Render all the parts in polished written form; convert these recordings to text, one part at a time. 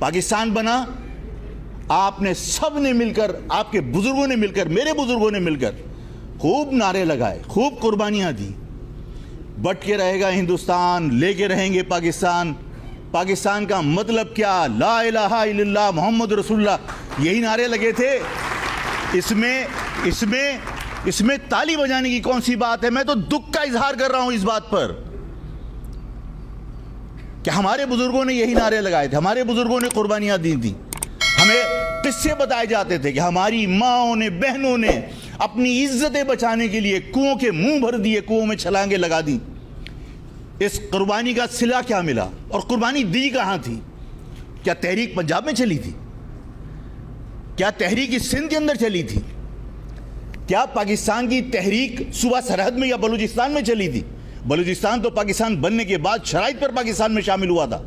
پاکستان بنا، آپ نے سب نے مل کر، آپ کے بزرگوں نے مل کر، میرے بزرگوں نے مل کر خوب نعرے لگائے، خوب قربانیاں دی، بٹ کے رہے گا ہندوستان، لے کے رہیں گے پاکستان، پاکستان کا مطلب کیا، لا الہ الا اللہ محمد رسول اللہ، یہی نعرے لگے تھے۔ اس میں تالی بجانے کی کون سی بات ہے؟ میں تو دکھ کا اظہار کر رہا ہوں اس بات پر کہ ہمارے بزرگوں نے یہی نعرے لگائے تھے، ہمارے بزرگوں نے قربانیاں دی تھیں، ہمیں قصے بتائے جاتے تھے کہ ہماری ماؤں نے، بہنوں نے اپنی عزتیں بچانے کے لیے کنووں کے منہ بھر دیے، کنووں میں چھلانگیں لگا دیں۔ اس قربانی کا صلہ کیا ملا؟ اور قربانی دی کہاں تھی؟ کیا تحریک پنجاب میں چلی تھی؟ کیا تحریک سندھ کے اندر چلی تھی؟ کیا پاکستان کی تحریک صوبہ سرحد میں یا بلوچستان میں چلی تھی؟ بلوچستان تو پاکستان بننے کے بعد شرائط پر پاکستان میں شامل ہوا تھا۔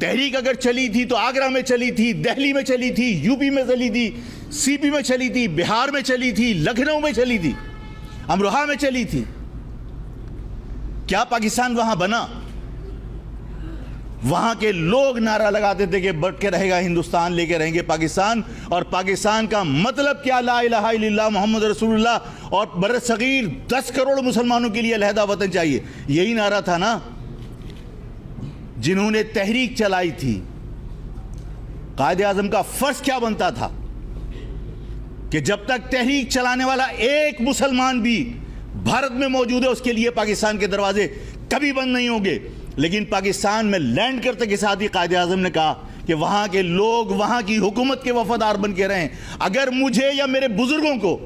تحریک اگر چلی تھی تو آگرہ میں چلی تھی، دہلی میں چلی تھی، یو پی میں چلی تھی، سی پی میں چلی تھی، بہار میں چلی تھی، لکھنؤ میں چلی تھی، امروہہ میں چلی تھی۔ کیا پاکستان وہاں بنا؟ وہاں کے لوگ نعرہ لگاتے تھے کہ بٹ کے رہے گا ہندوستان، لے کے رہیں گے پاکستان، اور پاکستان کا مطلب کیا، لا الہ الا اللہ محمد رسول اللہ، اور بر صغیر 10 کروڑ مسلمانوں کے لیے علیحدہ وطن چاہیے، یہی نعرہ تھا نا۔ جنہوں نے تحریک چلائی تھی، قائد اعظم کا فرض کیا بنتا تھا کہ جب تک تحریک چلانے والا ایک مسلمان بھی بھارت میں موجود ہے، اس کے لیے پاکستان کے دروازے کبھی بند نہیں ہوں گے۔ لیکن پاکستان میں لینڈ کرتے کے ساتھ ہی قائد اعظم نے کہا کہ وہاں کے لوگ وہاں کی حکومت کے وفادار بن کے رہیں، اگر مجھے یا میرے بزرگوں کو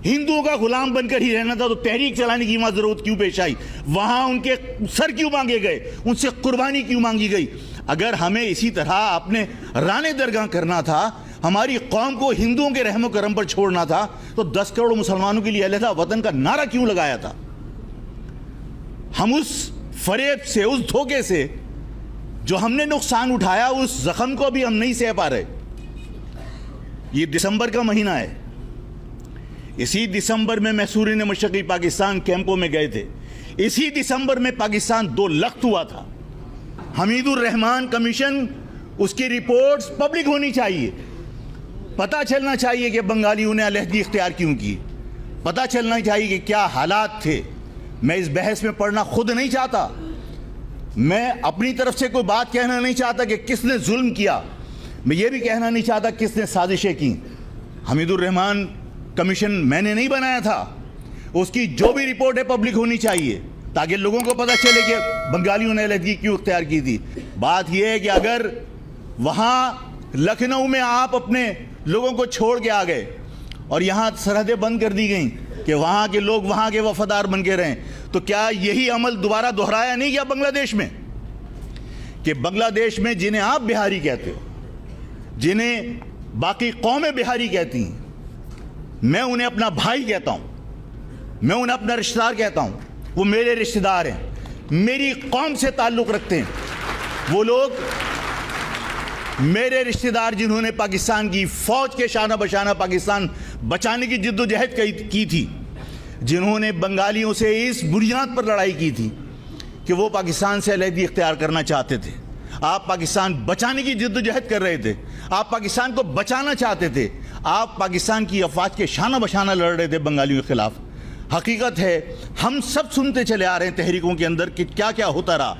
ہندوؤں کا غلام بن کر ہی رہنا تھا تو تحریک چلانے کی وہاں ضرورت کیوں پیش آئی؟ وہاں ان کے سر کیوں مانگے گئے؟ ان سے قربانی کیوں مانگی گئی؟ اگر ہمیں اسی طرح اپنے رانے درگاہ کرنا تھا، ہماری قوم کو ہندوؤں کے رحم و کرم پر چھوڑنا تھا، تو 10 کروڑ مسلمانوں کے لیے علیحدہ وطن کا نعرہ کیوں لگایا تھا؟ ہم اس فریب سے، اس دھوکے سے جو ہم نے نقصان اٹھایا، اس زخم کو بھی ہم نہیں سہ پا رہے۔ یہ دسمبر کا مہینہ ہے، اسی دسمبر میں محصورین مشرقی پاکستان کیمپوں میں گئے تھے، اسی دسمبر میں پاکستان 2 لخت ہوا تھا۔ حمید الرحمان کمیشن، اس کی رپورٹس پبلک ہونی چاہیے، پتہ چلنا چاہیے کہ بنگالیوں نے علیحدگی اختیار کیوں کی، پتہ چلنا چاہیے کہ کیا حالات تھے۔ میں اس بحث میں پڑھنا خود نہیں چاہتا، میں اپنی طرف سے کوئی بات کہنا نہیں چاہتا کہ کس نے ظلم کیا، میں یہ بھی کہنا نہیں چاہتا کس نے سازشیں کی۔ حمید الرحمان کمیشن میں نے نہیں بنایا تھا، اس کی جو بھی رپورٹ ہے پبلک ہونی چاہیے تاکہ لوگوں کو پتہ چلے کہ بنگالیوں نے علیحدگی کیوں اختیار کی تھی۔ بات یہ ہے کہ اگر وہاں لکھنؤ میں آپ اپنے لوگوں کو چھوڑ کے آ گئے اور یہاں سرحدیں بند کر دی گئیں کہ وہاں کے لوگ وہاں کے وفادار بن کے رہیں، تو کیا یہی عمل دوبارہ دہرایا نہیں گیا بنگلہ دیش میں؟ کہ بنگلہ دیش میں جنہیں آپ بہاری کہتے ہو، جنہیں باقی قومیں بہاری کہتی ہیں، میں انہیں اپنا بھائی کہتا ہوں، میں انہیں اپنا رشتہ دار کہتا ہوں، وہ میرے رشتہ دار ہیں، میری قوم سے تعلق رکھتے ہیں، وہ لوگ میرے رشتہ دار جنہوں نے پاکستان کی فوج کے شانہ بشانہ پاکستان بچانے کی جد و جہد کی تھی، جنہوں نے بنگالیوں سے اس بنیاد پر لڑائی کی تھی کہ وہ پاکستان سے علیحدگی اختیار کرنا چاہتے تھے۔ آپ پاکستان بچانے کی جد و جہد کر رہے تھے، آپ پاکستان کو بچانا چاہتے تھے، آپ پاکستان کی افواج کے شانہ بشانہ لڑ رہے تھے بنگالیوں کے خلاف۔ حقیقت ہے ہم سب سنتے چلے آ رہے ہیں تحریکوں کے اندر کہ کیا کیا ہوتا رہا۔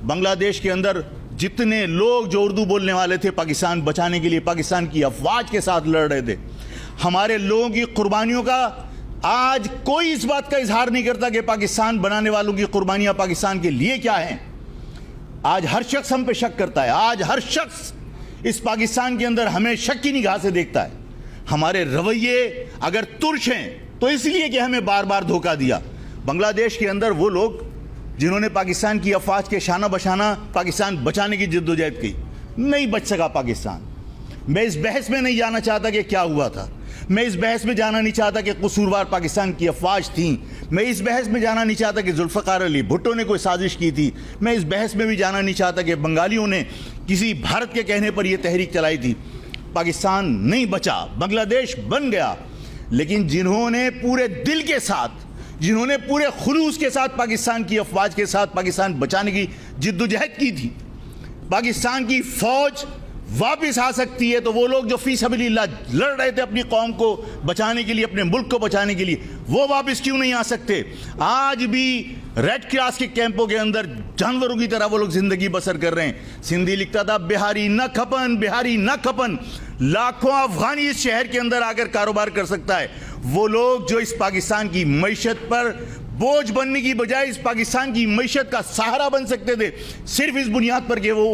بنگلہ دیش کے اندر جتنے لوگ جو اردو بولنے والے تھے پاکستان بچانے کے لیے پاکستان کی افواج کے ساتھ لڑ رہے تھے، ہمارے لوگوں کی قربانیوں کا آج کوئی اس بات کا اظہار نہیں کرتا کہ پاکستان بنانے والوں کی قربانیاں پاکستان کے لیے کیا ہیں۔ آج ہر شخص ہم پہ شک کرتا ہے، آج ہر شخص اس پاکستان کے اندر ہمیں شک کی نگاہ سے دیکھتا ہے۔ ہمارے رویے اگر ترش ہیں تو اس لیے کہ ہمیں بار بار دھوکہ دیا۔ بنگلہ دیش کے اندر وہ لوگ جنہوں نے پاکستان کی افواج کے شانہ بشانہ پاکستان بچانے کی جد و جہد کی، نہیں بچ سکا پاکستان۔ میں اس بحث میں نہیں جانا چاہتا کہ کیا ہوا تھا، میں اس بحث میں جانا نہیں چاہتا کہ قصوروار پاکستان کی افواج تھیں، میں اس بحث میں جانا نہیں چاہتا کہ ذوالفقار علی بھٹو نے کوئی سازش کی تھی، میں اس بحث میں بھی جانا نہیں چاہتا کہ بنگالیوں نے کسی بھارت کے کہنے پر یہ تحریک چلائی تھی۔ پاکستان نہیں بچا، بنگلہ دیش بن گیا، لیکن جنہوں نے پورے دل کے ساتھ، جنہوں نے پورے خلوص کے ساتھ پاکستان کی افواج کے ساتھ پاکستان بچانے کی جد و جہد کی تھی، پاکستان کی فوج واپس آ سکتی ہے تو وہ لوگ جو فی سبیل اللہ لڑ رہے تھے اپنی قوم کو بچانے کے لیے، اپنے ملک کو بچانے کے لیے، وہ واپس کیوں نہیں آ سکتے؟ آج بھی ریڈ کراس کے کیمپوں کے اندر جانوروں کی طرح وہ لوگ زندگی بسر کر رہے ہیں۔ سندھی لکھتا تھا بہاری نہ کھپن، بہاری نہ کھپن، لاکھوں افغانی اس شہر کے اندر آ کر کاروبار کر سکتا ہے۔ وہ لوگ جو اس پاکستان کی معیشت پر بوجھ بننے کی بجائے اس پاکستان کی معیشت کا سہارا بن سکتے تھے، صرف اس بنیاد پر کہ وہ